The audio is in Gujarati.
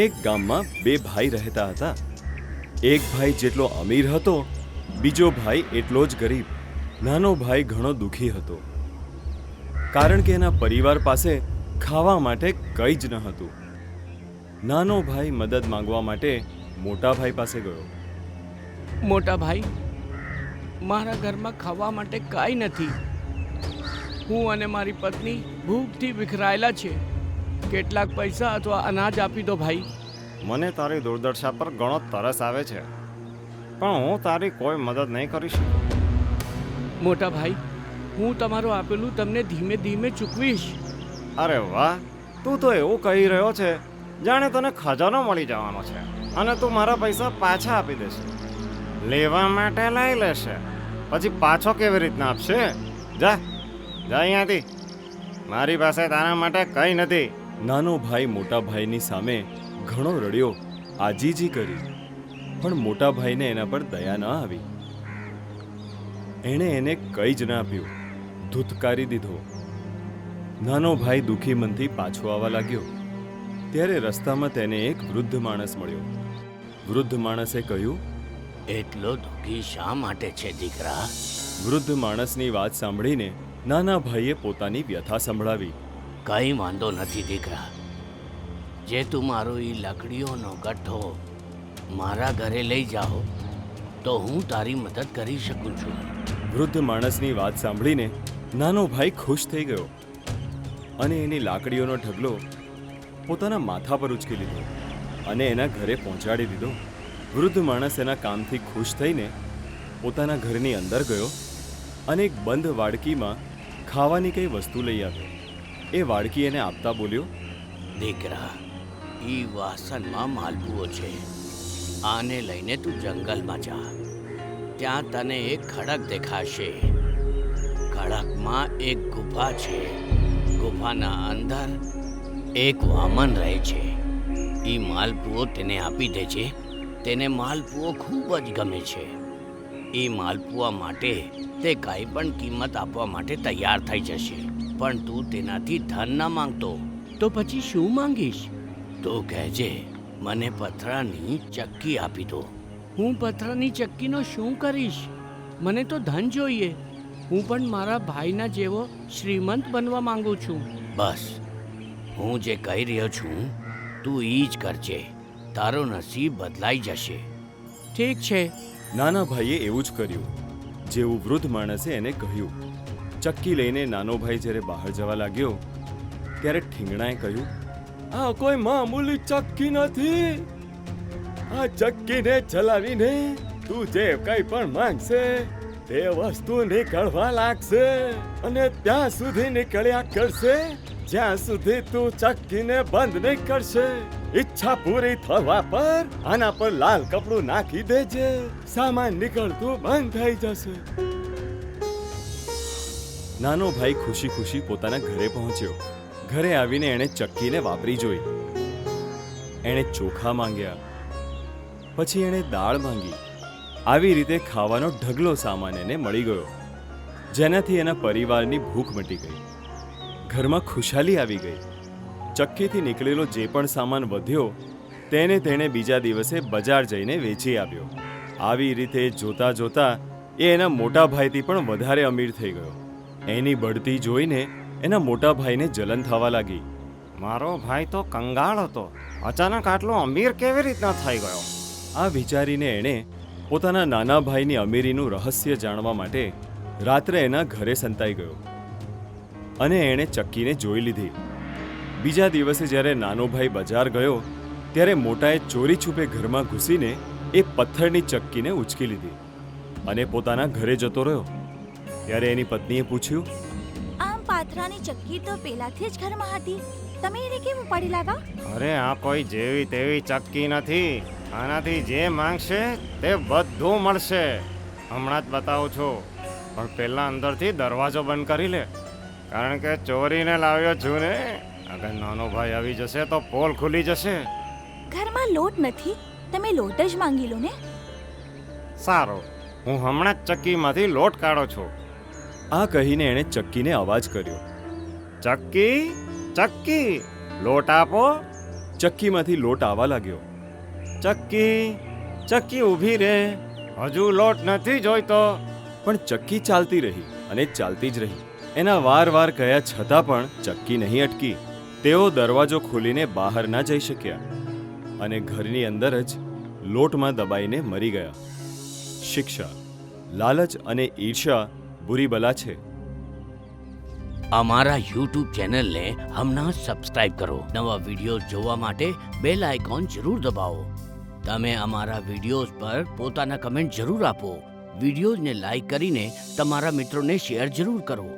એક ગામમાં બે ભાઈ રહેતા હતા. એક ભાઈ જેટલો અમીર હતો, બીજો ભાઈ એટલો જ ગરીબ. નાનો ભાઈ ઘણો દુઃખી હતો, કારણ કે એના પરિવાર પાસે ખાવા માટે કંઈ જ ન હતું. નાનો ભાઈ મદદ માંગવા માટે મોટા ભાઈ પાસે ગયો. મોટા ભાઈ, મારા ઘરમાં ખાવા માટે કાંઈ નથી. હું અને મારી પત્ની ભૂખથી વિખરાયેલા છે. કેટલાક પૈસા અથવા અનાજ આપી દો ભાઈ. મને તારી દુર્દશા પર ઘણો તરસ આવે છે, પણ હું તારી કોઈ મદદ નહીં કરી શકું. મોટા ભાઈ, હું તમારું આપેલું તમને ધીમે ધીમે ચૂકવીશ. અરે વાહ, તું તો એવું કહી રહ્યો છે જાણે તને ખજાનો મળી જવાનો છે અને તું મારા પૈસા પાછા આપી દેશે. લેવા માટે લઈ લેશે, પછી પાછો કેવી રીતના આપશે? જા જા અહીંયાથી, મારી પાસે તારા માટે કંઈ નથી. નાનો ભાઈ મોટા ભાઈની સામે ઘણો રડ્યો, આજીજી કરી, પણ મોટા ભાઈને એના પર દયા ન આવી. એણે એને કંઈ જ ના આપ્યું, ધૂતકારી દીધો. નાનો ભાઈ દુઃખી મનથી પાછો આવવા લાગ્યો. ત્યારે રસ્તામાં તેને એક વૃદ્ધ માણસ મળ્યો. વૃદ્ધ માણસે કહ્યું, એટલો દુઃખી શા માટે છે દીકરા? વૃદ્ધ માણસની વાત સાંભળીને નાના ભાઈએ પોતાની વ્યથા સંભળાવી. કંઈ વાંધો નથી દીકરા. જે તું મારો એ લાકડીઓનો ગઠ્ઠો મારા ઘરે લઈ જાઓ તો હું તારી મદદ કરી શકું છું. વૃદ્ધ માણસની વાત સાંભળીને નાનો ભાઈ ખુશ થઈ ગયો અને એની લાકડીઓનો ઢગલો પોતાના માથા પર ઉચકી લીધો અને એના ઘરે પહોંચાડી દીધો. વૃદ્ધ માણસ એના કામથી ખુશ થઈને પોતાના ઘરની અંદર ગયો અને એક બંધ વાડકીમાં ખાવાની કંઈ વસ્તુ લઈ આવ્યો. એ વાડકી એને આપતા બોલ્યો, દીકરા, એ વાસણમાં માલપુઓ છે. આને લઈને તું જંગલમાં જા. ત્યાં તને એક ખડક દેખાશે. ખડકમાં એક ગુફા છે. ગુફાના અંદર એક વામન રહે છે. એ માલપુઓ તેને આપી દે છે. તેને માલપુઓ ખૂબ જ ગમે છે. એ માલપુઆ માટે તે કાંઈ પણ કિંમત આપવા માટે તૈયાર થઈ જશે. પણ તું તેનાથી ધન ના માંગતો તો પછી શું માંગીશ? તો કહેજે, મને પથરાની ચક્કી આપી દો. હું પથરાની ચક્કીનો શું કરીશ? મને તો ધન જોઈએ. હું પણ મારા ભાઈના જેવો શ્રીમંત બનવા માંગુ છું. બસ, હું જે કહી રહ્યો છું તું એ જ કરજે. તારો નસીબ બદલાઈ જશે. ઠીક છે. નાના ભાઈએ એવું જ કર્યું જેવું વૃદ્ધ માણસે એને કહ્યું. ચક્કી લઈને નાનો ભાઈ જ્યારે બહાર જવા લાગ્યો ત્યારે ઠીંગણાએ કહ્યું, આ કોઈ મામૂલી ચક્કી નથી. આ ચક્કીને ચલાવીને તું જે કંઈ પણ માંગશે તે વસ્તુ નીકળવા લાગશે અને ત્યાં સુધી નીકળ્યા કરશે જ્યાં સુધી તું ચક્કીને બંધ નહીં કરશે. ઈચ્છા પૂરી થવા પર આના પર લાલ કપડું નાખી દેજે, સામાન નીકળતું બંધ થઈ જશે. નાનો ભાઈ ખુશી ખુશી પોતાના ઘરે પહોંચ્યો. ઘરે આવીને એણે ચક્કીને વાપરી જોઈ. એણે ચોખા માંગ્યા, પછી એણે દાળ માંગી. આવી રીતે ખાવાનો ઢગલો સામાન એને મળી ગયો, જેનાથી એના પરિવારની ભૂખ મટી ગઈ. ઘરમાં ખુશાલી આવી ગઈ. ચક્કીથી નીકળેલો જે પણ સામાન વધ્યો તેને તેણે બીજા દિવસે બજાર જઈને વેચી આવ્યો. આવી રીતે જોતા જોતા એ એના મોટા ભાઈથી પણ વધારે અમીર થઈ ગયો. એની બઢતી જોઈને એના મોટા ભાઈને જલન થવા લાગી. મારો ભાઈ તો કંગાળ હતો, અચાનક આટલો અમીર કેવી રીતના થઈ ગયો? આ વિચારીને એણે પોતાના નાના ભાઈની અમીરીનું રહસ્ય જાણવા માટે રાત્રે એના ઘરે સંતાઈ ગયો અને એણે ચક્કીને જોઈ લીધી. બીજા દિવસે જ્યારે નાનો ભાઈ બજાર ગયો ત્યારે મોટાએ ચોરી છુપે ઘરમાં ઘૂસીને એ પથ્થરની ચક્કીને ઉચકી લીધી અને પોતાના ઘરે જતો રહ્યો. ત્યારે એની પત્નીએ પૂછ્યું, આમ પાથરાની ચક્કી તો પહેલાથી જ ઘરમાં હતી, તમે એને કેમ ઉપાડી લાવ્યા? અરે આ કોઈ જેવી તેવી ચક્કી નથી. આનાથી જે માંગશે તે બધું મળશે. હમણાં જ બતાવું છું, પણ પહેલા અંદરથી દરવાજો બંધ કરી લે, કારણ કે ચોરીને લાવ્યો છું ને. અગર નાનો ભાઈ આવી જશે તો પોલ ખુલી જશે. ઘરમાં લોટ નથી, તમે લોટ જ માંગી લો ને. સારું, હું હમણાં જ ચક્કીમાંથી લોટ કાઢો છું. આ કહીને એણે ચક્કીને અવાજ કર્યો. ચક્કી, ચક્કી, લોટ આપો. ચક્કીમાંથી લોટ આવવા લાગ્યો. ચક્કી ચક્કી ઊભી રે, હજુ લોટ નથી જોઈતો. પણ ચક્કી ચાલતી રહી અને ચાલતી જ રહી. એના વાર કહ્યા છતાં પણ ચક્કી નહીં અટકી. તેઓ દરવાજો ખોલીને બહાર ના જઈ શક્યા અને ઘરની અંદર જ લોટમાં દબાઈને મરી ગયા. શિક્ષા: લાલચ અને ઈર્ષ્યા બુરી બલા છે. અમારા યુટ્યુબ ચેનલને હમણાં જ સબસ્ક્રાઇબ કરો. નવા વિડીયો જોવા માટે બેલ આઇકોન જરૂર દબાવો. તમે અમારા વિડીયોઝ પર પોતાના કમેન્ટ જરૂર આપો. વિડીયોઝને લાઈક કરીને તમારા મિત્રોને શેર જરૂર કરો.